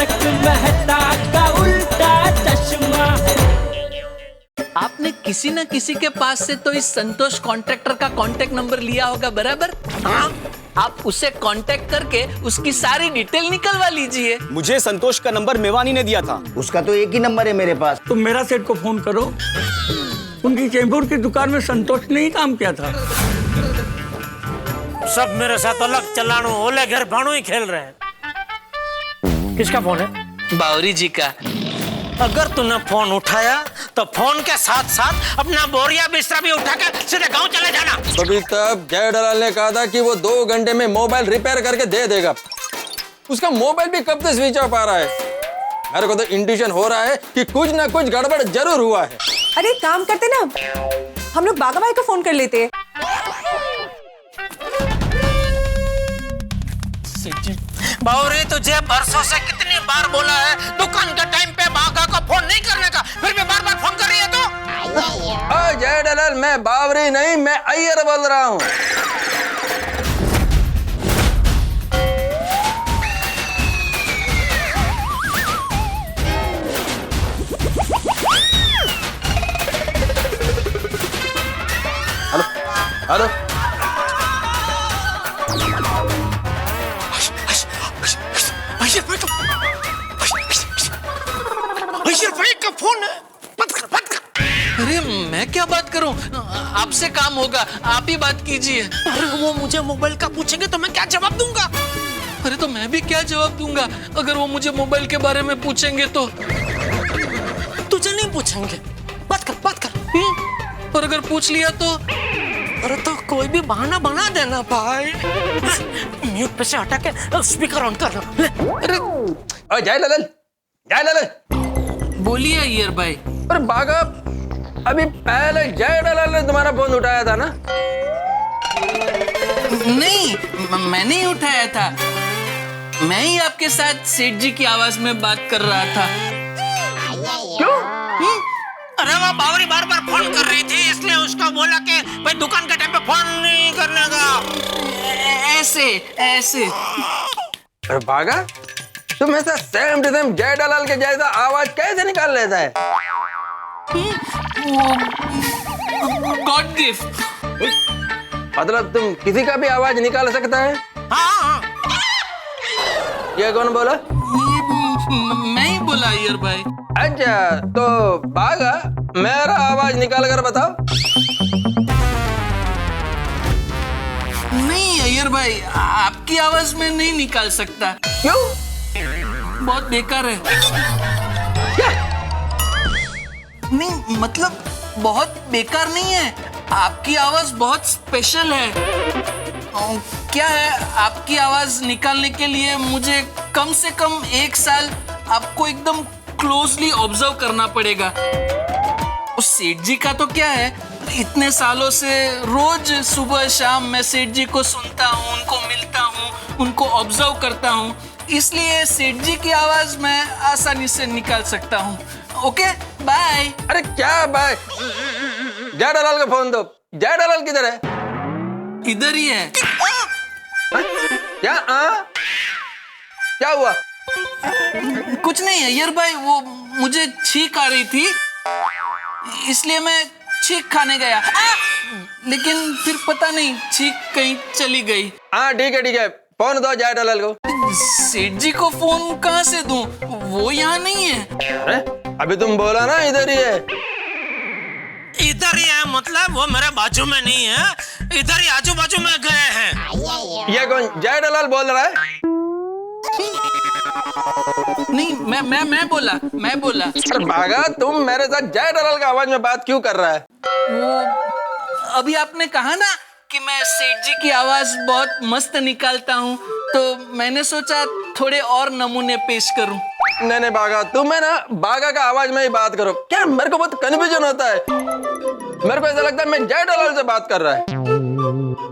तारक मेहता का उल्टा चश्मा। आपने किसी न किसी के पास से तो इस संतोष कॉन्ट्रैक्टर का कांटेक्ट नंबर लिया होगा, बराबर? हाँ। आप उसे कांटेक्ट करके उसकी सारी डिटेल निकलवा लीजिए। मुझे संतोष का नंबर मेवानी ने दिया था। उसका तो एक ही नंबर है मेरे पास। तुम मेरा सेठ को फोन करो, उनकी चेंबूर की दुकान में संतोष ने ही काम किया था। सब मेरे साथ अलग चलानो ओले घर भाणु ही खेल रहे हैं। किसका फोन है? बावरी जी का। अगर तूने फोन उठाया तो फोन के साथ साथ अपना बोरिया बिस्तरा भी उठा कर सीधे गांव चले जाना। अभी तक जय दलाल ने कहा था कि वो 2 घंटे में मोबाइल रिपेयर करके दे देगा। उसका मोबाइल भी कब से स्विच ऑफ आ रहा है। मेरे को तो इंट्यूशन हो रहा है कि कुछ ना कुछ गड़बड़ जरूर हुआ है। अरे काम करते ना, हम लोग बागा भाई को फोन कर लेते। बावरी तुझे बरसों से कितनी बार बोला है दुकान के टाइम पे बागा को फोन नहीं करने का, फिर भी बार बार फोन कर रही है तू। जय दलाल, मैं बावरी नहीं, मैं अय्यर बोल रहा हूँ। हेलो हेलो, का फोन है। बात कर। अरे मैं क्या बात करूं? आपसे काम होगा, आप ही बात कीजिए। अरे वो मुझे मोबाइल का पूछेंगे तो मैं क्या जवाब दूंगा? अरे तो मैं भी क्या जवाब दूंगा अगर वो मुझे मोबाइल के बारे में पूछेंगे तो? तुझे नहीं पूछेंगे, बात कर। और अगर पूछ लिया तो? अरे तो कोई भी बहाना बना देना भाई। म्यूट पे से हटा के स्पीकर ऑन करना। अरे जय दलाल, बोलिए अय्यर भाई। पर बागा, अभी पहले जय दलाल ने तुम्हारा फोन उठाया था ना? नहीं, मैंने ही उठाया था। मैं ही आपके साथ सेठ जी की आवाज में बात कर रहा था। क्यों? अरे वो बावरी बार बार फोन कर रही थी, इसलिए उसको बोला कि भाई दुकान के टाइम पे फोन नहीं करने का। ऐसे। अरे बागा, तुम ऐसा सेम टू सेम जय दलाल के जैसा आवाज कैसे निकाल लेता है? God gift. मतलब तुम किसी का भी आवाज निकाल सकता है? हाँ। ये कौन बोला? मैं ही बोला अय्यर भाई। अच्छा, तो बागा मेरा आवाज निकाल कर बताओ। नहीं अय्यर भाई, आपकी आवाज में नहीं निकाल सकता। क्यों? बहुत बेकार है। क्या? नहीं मतलब बहुत बेकार नहीं है, आपकी आवाज बहुत स्पेशल है। क्या है, आपकी आवाज निकालने के लिए मुझे कम से कम 1 साल आपको एकदम क्लोजली ऑब्जर्व करना पड़ेगा। उस सेठ जी का तो क्या है, इतने सालों से रोज सुबह शाम मैं सेठ जी को सुनता हूँ, उनको मिलता हूँ, उनको ऑब्जर्व करता हूँ, इसलिए सेठ जी की आवाज मैं आसानी से निकाल सकता हूँ। Okay bye. अरे क्या बाय? जय दलाल का फोन दो। जय दलाल किधर है? इधर ही है। क्या हुआ? कुछ नहीं अय्यर भाई, वो मुझे छींक आ रही थी, इसलिए मैं छींक खाने गया। लेकिन फिर पता नहीं छींक कहीं चली गई। हाँ ठीक है, फोन दो जय दलाल को। सेठ जी को फोन कहाँ से दूं? वो यहाँ नहीं है। अरे अभी तुम बोला ना इधर ही है। इधर ही है मतलब वो मेरे बाजू में नहीं है, इधर ही आजू बाजू में गए हैं। ये कौन जय दलाल बोल रहा है? नहीं मैं बोला। अरे बागा, तुम मेरे साथ जय दलाल का आवाज में बात क्यों कर रहा है? वो अभी आपने कहा ना कि मैं सेठ जी की आवाज बहुत मस्त निकालता हूँ, तो मैंने सोचा थोड़े और नमूने पेश करूं। नहीं बागा, तुम है ना बागा का आवाज में ही बात करो। क्या मेरे को बहुत कंफ्यूजन होता है, मेरे को ऐसा लगता है मैं जय दलाल से बात कर रहा है।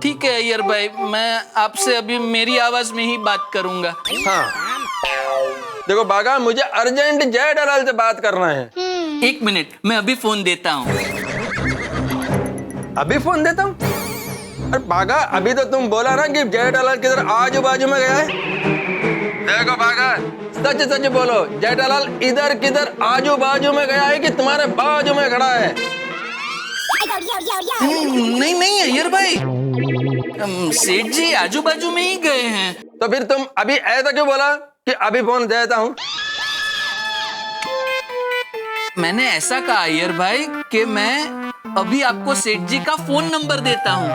ठीक है अय्यर भाई, मैं आपसे अभी मेरी आवाज में ही बात करूंगा। हाँ देखो बागा, मुझे अर्जेंट जय दलाल से बात करना है। 1 मिनट, मैं अभी फोन देता हूँ। अभी फोन देता हूँ? अरे बागा, अभी तो तुम बोला ना कि जय दलाल किधर आजू बाजू में गया है। देखो भागा, सच सच बोलो, जेठालाल इधर किधर आजू बाजू में गया है कि तुम्हारे बाजू में खड़ा है? नहीं नहीं अय्यर भाई, सेठ जी आजू बाजू में ही गए हैं। तो फिर तुम अभी ऐसा क्यों बोला कि अभी फोन देता हूँ? मैंने ऐसा कहा अय्यर भाई कि मैं अभी आपको सेठ जी का फोन नंबर देता हूँ।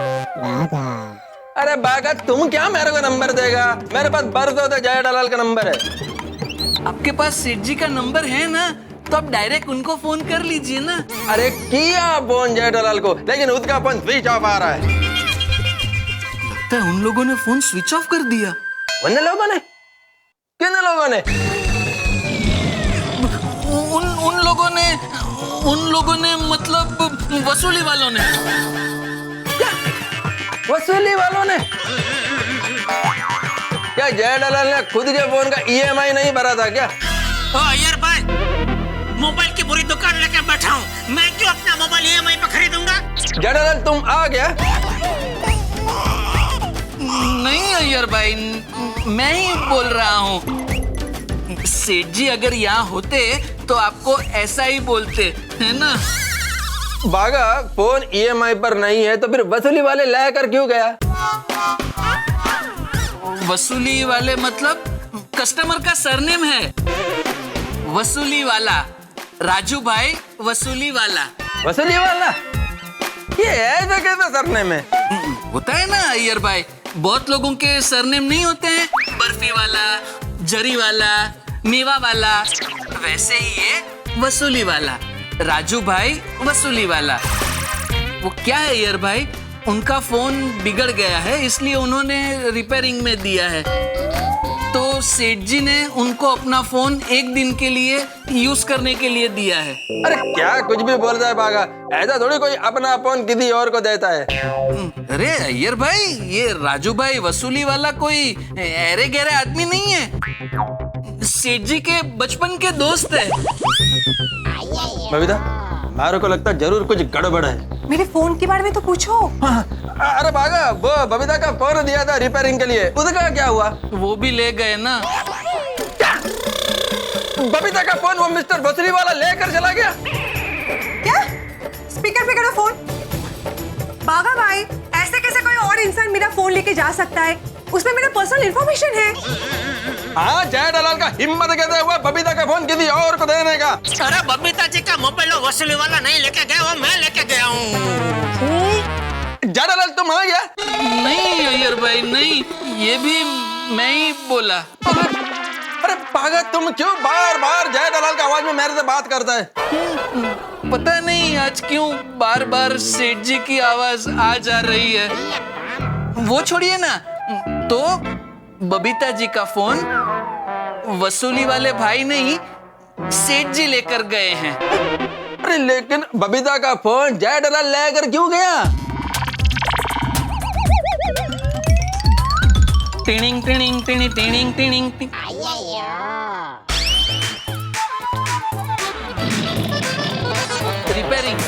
अरे बागा, तुम क्या मेरे को नंबर देगा? मेरे पास बरसों से जेठालाल का नंबर है। आपके पास सेठ जी का नंबर है ना, तो आप डायरेक्ट उनको फोन कर लीजिए ना। अरे किया फोन जेठालाल को, लेकिन उसका फोन स्विच ऑफ आ रहा है। लगता है उन लोगों ने फोन स्विच ऑफ कर दिया। उन लोगों ने? किन लोगों ने? उन लोगों ने मतलब वसूली वालों ने। क्या? वसूली वालों ने? क्या जेठालाल ने खुद के फोन का EMI नहीं भरा था क्या? ओ अय्यर भाई, मोबाइल की बुरी दुकान लेके बैठा हूँ, मैं क्यों अपना मोबाइल EMI पे खरीदूंगा? जेठालाल तुम आ गया? नहीं अय्यर भाई, मैं ही बोल रहा हूँ। सेठ जी अगर यहाँ होते तो आपको ऐसा ही बोलते, है ना? बागा, फोन EMI पर नहीं है तो फिर वसूली वाले लेकर क्यों गया? वसूली वाले मतलब कस्टमर का सरनेम है वसूली वाला, राजू भाई वसूली वाला। वसूली वाला? ये ऐसा कैसा सरनेम है? होता है ना अय्यर भाई, बहुत लोगों के सरनेम नहीं होते हैं, बर्फी वाला, जरी वाला, मेवा वाला, वैसे ही ये वसूली वाला, राजू भाई वसूली वाला। वो क्या है अय्यर भाई, उनका फोन बिगड़ गया है इसलिए उन्होंने रिपेयरिंग में दिया है, तो सेठ जी ने उनको अपना फोन एक दिन के लिए यूज करने के लिए दिया है। अरे क्या कुछ भी बोल रहा है बागा, ऐसा थोड़ी कोई अपना फोन किसी और को देता है। अरे अय्यर भाई, ये राजू भाई वसूली वाला कोई ऐरे गहरे आदमी नहीं है, सेठ जी के बचपन के दोस्त है। बबीता, मारो को लगता जरूर कुछ गड़बड़ है। मेरे फोन के बारे में तो पूछो। अरे बागा, वो बबीता का फोन दिया था रिपेयरिंग के लिए, उसका क्या हुआ? वो भी ले गए ना। बबीता का फोन वो मिस्टर वसूली वाला लेकर चला गया? क्या? स्पीकर पे करो फोन। बागा भाई, ऐसे कैसे कोई और इंसान मेरा फोन लेके जा सकता है? उसमें मेरा पर्सनल इंफॉर्मेशन है। हाँ, जेठालाल का हिम्मत कहते हुए बबीता का फोन किसी और को देने का। अरे बबीता जी का मोबाइल वसूली वाला नहीं लेके गया, वो मैं लेके गया हूँ। जेठालाल तुम आ गया? नहीं अय्यर भाई नहीं, ये भी मैं ही बोला। अरे पागल, तुम क्यों बार बार जेठालाल का आवाज में मेरे से बात करता है? पता नहीं आज क्यों बार बार सेठ जी की आवाज आ जा रही है। वो छोड़िए ना, तो बबीता जी का फोन वसूली वाले भाई नहीं सेठ जी लेकर गए हैं। अरे लेकिन बबीता का फोन जेठालाल लेकर क्यों गया? Tinning tinning tinning tinning tinning tinning. Repairing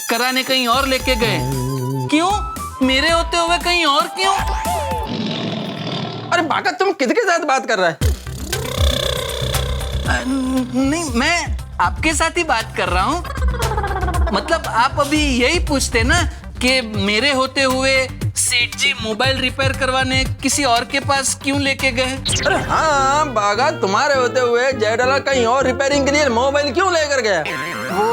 कराने कहीं और लेके गए। क्यों? मेरे होते हुए कहीं और क्यों? अरे बाका, तुम किसके साथ बात कर रहा है? नहीं, मैं आपके साथ ही बात कर रहा हूँ। मतलब आप अभी यही पूछते ना कि मेरे होते हुए सेठ जी मोबाइल रिपेयर करवाने किसी और के पास क्यों लेके गए? अरे हाँ बागा, तुम्हारे होते हुए जेठालाल कहीं और रिपेयरिंग के लिए मोबाइल क्यों लेकर गया? वो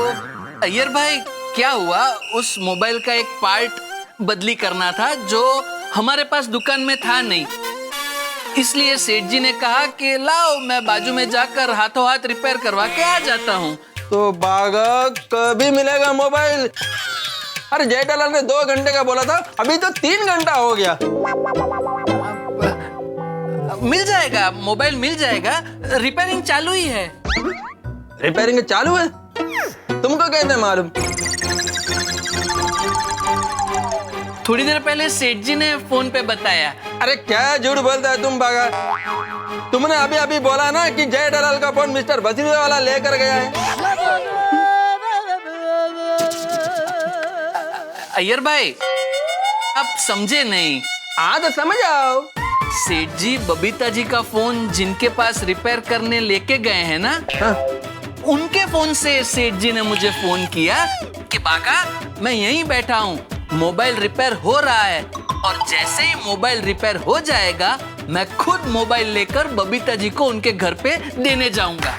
अय्यर भाई, क्या हुआ, उस मोबाइल का एक पार्ट बदली करना था जो हमारे पास दुकान में था नहीं, इसलिए सेठ जी ने कहा कि लाओ मैं बाजू में जाकर हाथों हाथ रिपेयर करवा के आ जाता हूँ। तो बागा, कभी मिलेगा मोबाइल? अरे जेठालाल ने 2 घंटे का बोला था, अभी तो 3 घंटा हो गया। मिल जाएगा, मोबाइल मिल जाएगा, रिपेयरिंग चालू ही है। रिपेयरिंग चालू है? तुमको कैसे मालूम? थोड़ी देर पहले सेठ जी ने फोन पे बताया। अरे क्या झूठ बोलता है तुम बागा? तुमने अभी अभी बोला ना कि जेठालाल का फोन मिस्टर वसीम वाला लेकर गया है। अय्यर भाई, आप समझे नहीं। हाँ तो समझ आओ। सेठ जी बबीता जी का फोन जिनके पास रिपेयर करने लेके गए हैं ना, उनके फोन से सेठ जी ने मुझे फोन किया कि बाका मैं यहीं बैठा हूँ, मोबाइल रिपेयर हो रहा है और जैसे ही मोबाइल रिपेयर हो जाएगा मैं खुद मोबाइल लेकर बबीता जी को उनके घर पे देने जाऊंगा।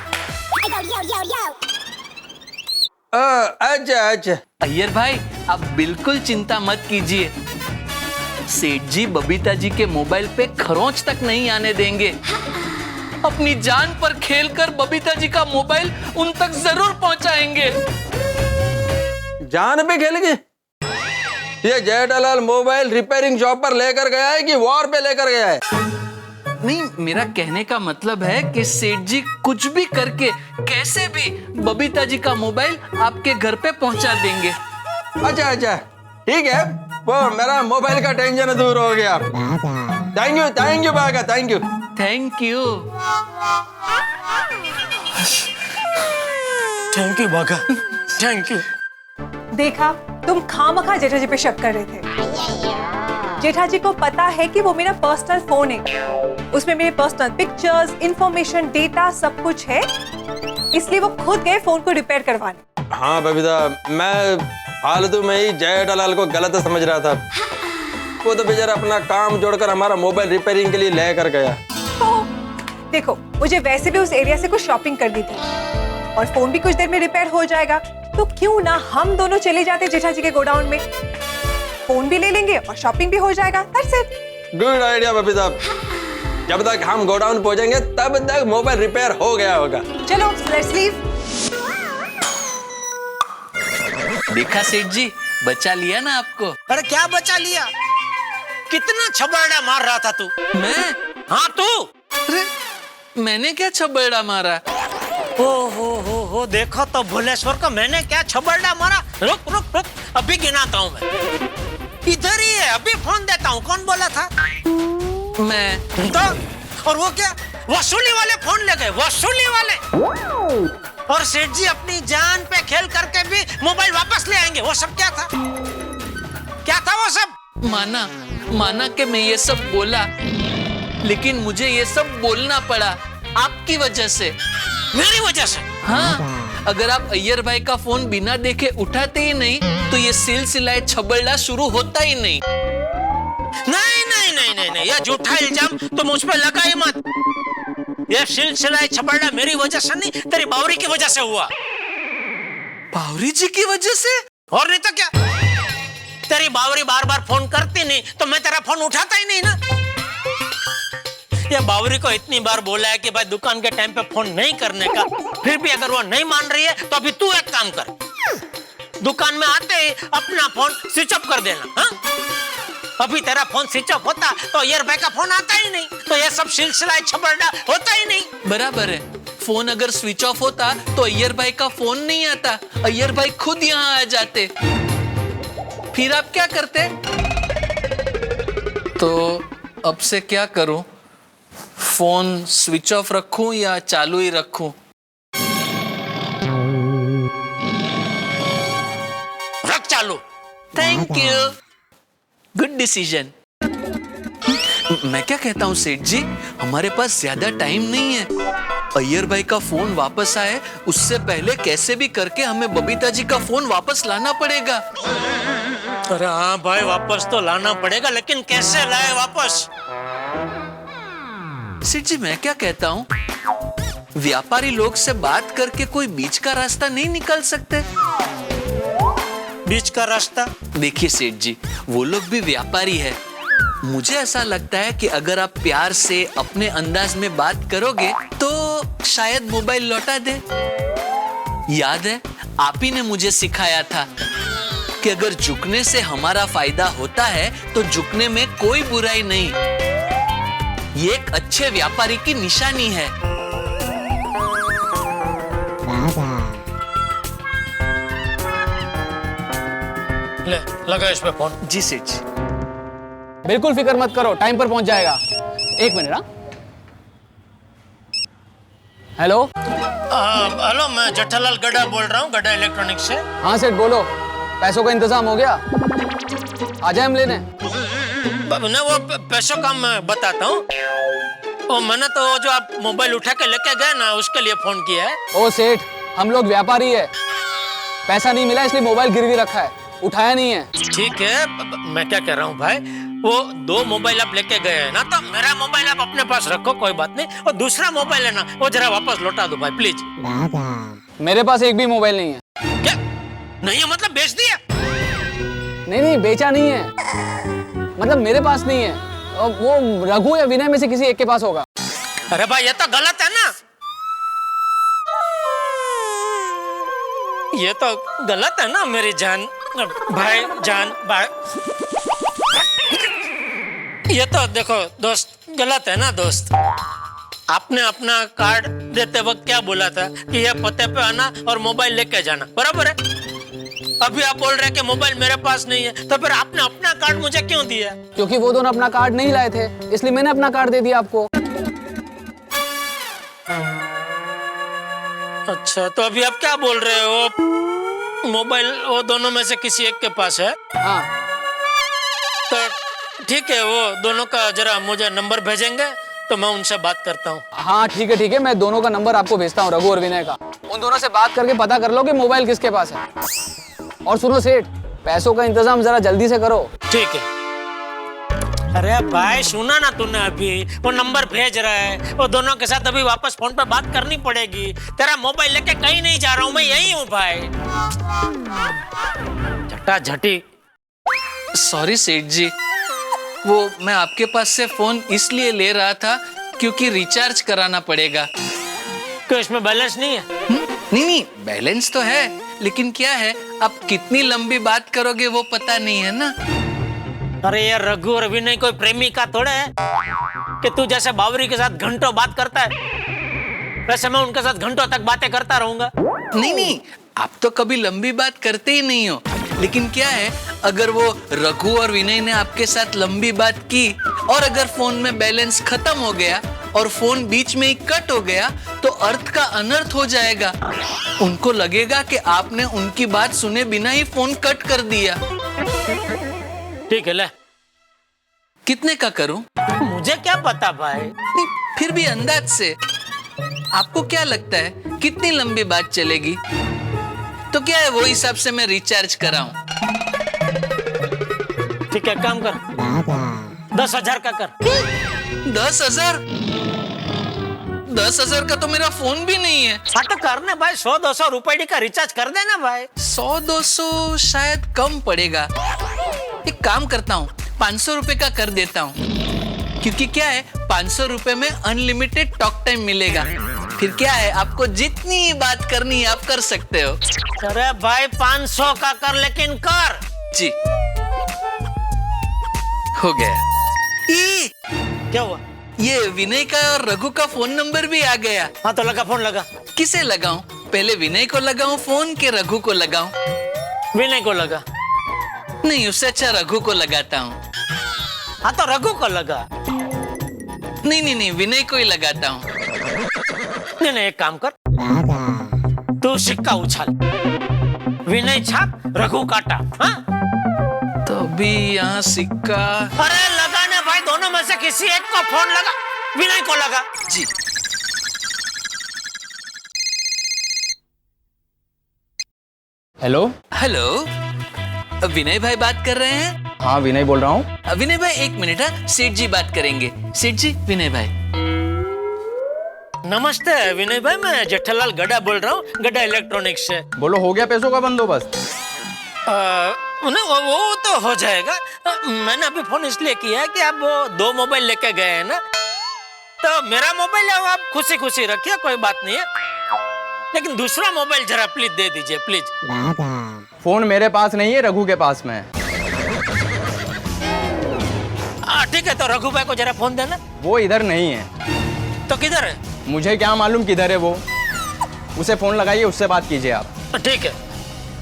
अच्छा अच्छा। अय्यर भाई आप बिल्कुल चिंता मत कीजिए, सेठ जी बबीता जी के मोबाइल पे खरोंच तक नहीं आने देंगे। अपनी जान पर खेलकर बबीता जी का मोबाइल उन तक जरूर पहुंचाएंगे। जान पे खेल गए? ये जेठालाल मोबाइल रिपेयरिंग शॉप पर लेकर गया है कि वॉर पे लेकर गया है? नहीं, मेरा कहने का मतलब है कि सेठ जी कुछ भी करके कैसे भी बबीता जी का मोबाइल आपके घर पे पहुंचा देंगे। अच्छा अच्छा ठीक है, वो मेरा मोबाइल का टेंशन दूर हो गया। थैंक यू बागा, thank you. Thank you. Thank you बागा, थैंक यू। देखा, तुम खामखा जेठा जी पे शक कर रहे थे। जेठा जी को पता है कि वो मेरा पर्सनल फोन है, उसमें मेरे पर्सनल पिक्चर्स, इंफॉर्मेशन, डेटा सब कुछ है, इसलिए वो खुद गए फोन को रिपेयर करवाने। हाँ बबीता, मैं फालतू में ही जेठालाल को गलत समझ रहा था। वो तो बेचारा अपना काम जोड़कर हमारा मोबाइल रिपेयरिंग के लिए लेकर गया। देखो, मुझे वैसे भी उस एरिया से कुछ शॉपिंग करनी थी और फोन भी कुछ देर में रिपेयर हो जाएगा, तो क्यों ना हम दोनों चले जाते जेठा जी के गोडाउन में, फोन भी ले लेंगे और शॉपिंग भी हो जाएगा। That's it. Good idea Babita. जब तक हम गोडाउन पहुंचेंगे तब तक मोबाइल रिपेयर हो गया होगा। चलो लेट्स लीव। देखा सेठ जी, बचा लिया ना आपको। अरे क्या बचा लिया? कितना छबड़ा मार रहा था तू? मैं? हाँ तू। अरे मैंने क्या छबड़ा मारा? हो देखो तो भुलेश्वर का मैंने क्या छबड़ा मारा। रुक रुक रुक, अभी गिनाता हूँ मैं। इधर ही है, अभी फोन देता हूँ। कौन बोला था? मैं। तो और वो क्या, वसूली वाले फोन ले गए, वसूली वाले। और सेठ जी अपनी जान पे खेल करके भी मोबाइल वापस ले आएंगे। वो सब क्या था? क्या था वो सब? माना कि मैं ये सब बोला, लेकिन मुझे ये सब बोलना पड़ा आपकी वजह से। मेरी वजह से? हाँ, अगर आप अय्यर भाई का फोन बिना देखे उठाते ही नहीं तो ये सिलसिला छबड़ा शुरू होता ही नहीं। नहीं, ये झूठा इल्जाम तो मुझ पे लगा ही मत। ये सिलसिला छबड़ा मेरी वजह से नहीं, तेरी बावरी की वजह से हुआ। बावरी जी की वजह से? और नहीं तो क्या, तेरी बावरी बार बार फोन करती नहीं तो मैं तेरा फोन उठाता ही नहीं ना। ये बावरी को इतनी बार बोला है कि भाई दुकान के टाइम पे फोन नहीं करने का, फिर भी अगर वो नहीं मान रही है तो अभी तू एक काम कर, दुकान में आते ही अपना फोन स्विच ऑफ कर देना। हाँ? अभी तेरा फोन स्विच ऑफ होता तो अय्यर भाई का फोन आता ही नहीं, तो ये सब सिलसिला छबड़ा होता ही नहीं। बराबर है, फोन अगर स्विच ऑफ होता तो अय्यर भाई का फोन नहीं आता, अय्यर भाई खुद यहाँ आ जाते। फिर आप क्या करते? तो अब से क्या करूं? फोन स्विच ऑफ रखूं या चालू ही रखूं? रख चालू। Thank you, good decision. मैं क्या कहता हूँ सेठ जी, हमारे पास ज्यादा टाइम नहीं है। अय्यर भाई का फोन वापस आए उससे पहले कैसे भी करके हमें बबीता जी का फोन वापस लाना पड़ेगा। अरे हाँ भाई, वापस तो लाना पड़ेगा, लेकिन कैसे लाए वापस? सेठ जी मैं क्या कहता हूँ, व्यापारी लोग से बात करके कोई बीच का रास्ता नहीं निकाल सकते? बीच का रास्ता? देखिए सेठ जी, वो लोग भी व्यापारी है। मुझे ऐसा लगता है कि अगर आप प्यार से अपने अंदाज में बात करोगे तो शायद मोबाइल लौटा दे। याद है, आप ही ने मुझे सिखाया था कि अगर झुकने से हमारा फायदा होता है तो झुकने में कोई बुराई नहीं। ये एक अच्छे व्यापारी की निशानी है। ले लगा इस पे फोन। जी सेठ जी। बिल्कुल फिक्र मत करो, टाइम पर पहुंच जाएगा। एक मिनट। हाँ हेलो। हेलो, मैं जेठालाल गड्ढा बोल रहा हूँ, गड्ढा इलेक्ट्रॉनिक्स से। हाँ सेठ बोलो, पैसों का इंतजाम हो गया? आ जाए हम लेने। ना वो पैसों का मैं बताता हूँ। ओ मैंने तो वो जो आप मोबाइल उठा के लेके गए ना उसके लिए फोन किया है। ओ सेठ, हम लोग व्यापारी है, पैसा नहीं मिला इसलिए मोबाइल गिरवी रखा है, उठाया नहीं है। ठीक है, मैं क्या कह रहा हूँ भाई, वो 2 मोबाइल आप लेके गए हैं ना, तो मेरा मोबाइल आप अपने पास रखो, कोई बात नहीं, और दूसरा मोबाइल है ना वो जरा वापस लौटा दो भाई प्लीज। मेरे पास एक भी मोबाइल नहीं है। क्या नहीं है मतलब बेच दिया? नहीं बेचा नहीं है, मतलब मेरे पास नहीं है, और वो रघु या विनय में से किसी एक के पास होगा। अरे भाई ये तो गलत है ना, ये तो गलत है ना मेरी जान भाई, जान भाई, ये तो देखो दोस्त गलत है ना दोस्त। आपने अपना कार्ड देते वक्त क्या बोला था कि ये पते पे आना और मोबाइल लेके जाना, बराबर है? अभी आप बोल रहे हैं कि मोबाइल मेरे पास नहीं है, तो फिर आपने अपना कार्ड मुझे क्यों दिया? क्योंकि वो दोनों अपना कार्ड नहीं लाए थे, इसलिए मैंने अपना कार्ड दे दिया आपको। अच्छा, तो अभी आप क्या बोल रहे हो? मोबाइल वो दोनों में से किसी एक के पास है? हाँ। तो ठीक है, वो दोनों का जरा मुझे नंबर भेजेंगे तो मैं उनसे बात करता हूँ। हाँ ठीक है, मैं दोनों का नंबर आपको भेजता हूँ, रघु और विनय का। उन दोनों से बात करके पता कर लो कि मोबाइल किसके पास है। और सुनो सेठ, पैसों का इंतजाम जरा जल्दी से करो। ठीक है। अरे भाई सुना ना तूने, अभी वो नंबर भेज रहा है, वो दोनों के साथ अभी वापस फोन पे बात करनी पड़ेगी। तेरा मोबाइल लेके कहीं नहीं जा रहा हूँ, मैं यही हूँ भाई। झटा झटी। सॉरी सेठ जी, वो मैं आपके पास से फोन इसलिए ले रहा था क्योंकि रिचार्ज कराना पड़ेगा। क्यों इसमें बैलेंस नहीं है? नहीं बैलेंस तो है, लेकिन क्या है आप कितनी लंबी बात करोगे वो पता नहीं है ना। अरे यार रघु और विनय कोई प्रेमी का थोड़ा है कि तू जैसे बावरी के साथ घंटों बात करता है वैसे मैं उनके साथ घंटों तक बातें करता रहूंगा। नहीं आप तो कभी लंबी बात करते ही नहीं हो, लेकिन क्या है अगर वो रघु और विनय ने आपके साथ लंबी बात की और अगर फोन में बैलेंस खत्म हो गया और फोन बीच में ही कट हो गया तो अर्थ का अनर्थ हो जाएगा। उनको लगेगा कि आपने उनकी बात सुने बिना ही फोन कट कर दिया। ठीक है, ले। कितने का करूं? मुझे क्या पता भाई। नहीं, फिर भी अंदाज से आपको क्या लगता है कितनी लंबी बात चलेगी? तो क्या है वो हिसाब से मैं रिचार्ज कराऊं। ठीक है, काम कर, 10,000 का कर। 10,000? 10,000 का तो मेरा फोन भी नहीं है। हाँ तो करने भाई, 100-200 रुपए का रिचार्ज कर देना भाई। 100-200 शायद कम पड़ेगा। एक काम करता हूँ, 500 रुपए का कर देता हूँ, क्योंकि क्या है 500 रुपए में अनलिमिटेड टॉक टाइम मिलेगा। फिर क्या है आपको जितनी बात करनी है आप कर सकते हो। अरे भाई 500 का कर, लेकिन कर। जी हो गया। क्या हुआ? ये विनय का और रघु का फोन नंबर भी आ गया। हाँ तो लगा, फोन लगा। किसे लगाऊं? पहले विनय को लगाऊं फोन के रघु को लगाऊं? विनय को लगा। नहीं, उससे अच्छा रघु को लगाता हूँ। हाँ तो रघु को लगा। नहीं विनय को ही लगाता हूँ। नहीं एक काम कर, तू सिक्का उछाल, विनय छाप, रघु काटा। हाँ तो अभी यहाँ सिक्का। अरे लगाने भाई, दोनों में से किसी एक को फोन लगा। विनय को लगा। जी। हेलो विनय भाई बात कर रहे हैं? हाँ विनय बोल रहा हूँ। विनय भाई एक मिनट, सेठ जी बात करेंगे। सेठ जी, विनय भाई। नमस्ते विनय भाई, मैं जेठालाल गड्ढा बोल रहा हूँ, गड्ढा इलेक्ट्रॉनिक्स से। बोलो, हो गया पैसों का बंदोबस्त? वो तो हो जाएगा। मैंने अभी फोन इसलिए किया है कि आप वो 2 मोबाइल लेके गए हैं ना, तो मेरा मोबाइल है वो आप खुशी रखिए, कोई बात नहीं है, लेकिन दूसरा मोबाइल जरा प्लीज दे दीजिए प्लीज। फोन मेरे पास नहीं है, रघु के पास में है। ठीक है, तो रघु भाई को जरा फोन देना। वो इधर नहीं है। तो किधर है? मुझे क्या मालूम किधर है वो, उसे फोन लगाइए, उससे बात कीजिए आप। ठीक है,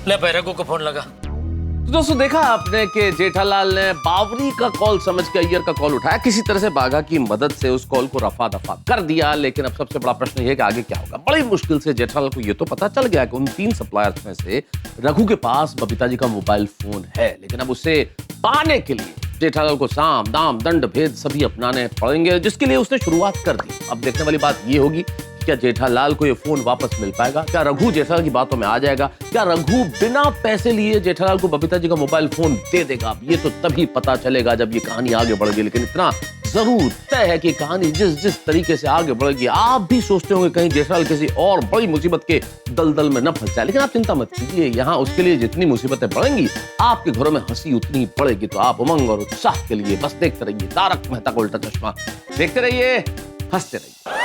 ले भाई रघु को फोन लगा। तो दोस्तों देखा आपने कि जेठालाल ने बावरी का कॉल समझ के अय्यर का कॉल उठाया, किसी तरह से बाघा की मदद से उस कॉल को रफा दफा कर दिया। लेकिन अब सबसे बड़ा प्रश्न ये है कि आगे क्या होगा। बड़ी मुश्किल से जेठालाल को ये तो पता चल गया कि उन 3 सप्लायर्स में से रघु के पास बबीता जी का मोबाइल फोन है, लेकिन अब उसे पाने के लिए जेठालाल को साम दाम दंड भेद सभी अपनाने पड़ेंगे, जिसके लिए उसने शुरुआत कर दी। अब देखने वाली बात ये होगी कि क्या जेठालाल को ये फोन वापस मिल पाएगा, क्या रघु जेठालाल की बातों में आ जाएगा, क्या रघु बिना पैसे लिए जेठालाल को बबीता जी का मोबाइल फोन दे देगा। ये तो तभी पता चलेगा जब ये कहानी आगे बढ़ेगी। लेकिन इतना जरूर तय है कि कहानी जिस तरीके से आगे बढ़ेगी, आप भी सोचते होंगे कहीं जेठालाल किसी और बड़ी मुसीबत के दलदल में न फंस जाए। लेकिन आप चिंता मत कीजिए, यहाँ उसके लिए जितनी मुसीबतें बढ़ेंगी आपके घरों में हंसी उतनी ही पड़ेगी। तो आप उमंग और उत्साह के लिए बस देखते रहिए तारक मेहता का उल्टा चश्मा, देखते रहिए, हंसते रहिए।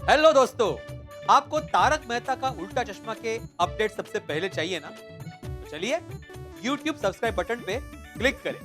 हेलो दोस्तों, आपको तारक मेहता का उल्टा चश्मा के अपडेट सबसे पहले चाहिए ना? चलिए YouTube सब्सक्राइब बटन पे क्लिक करें।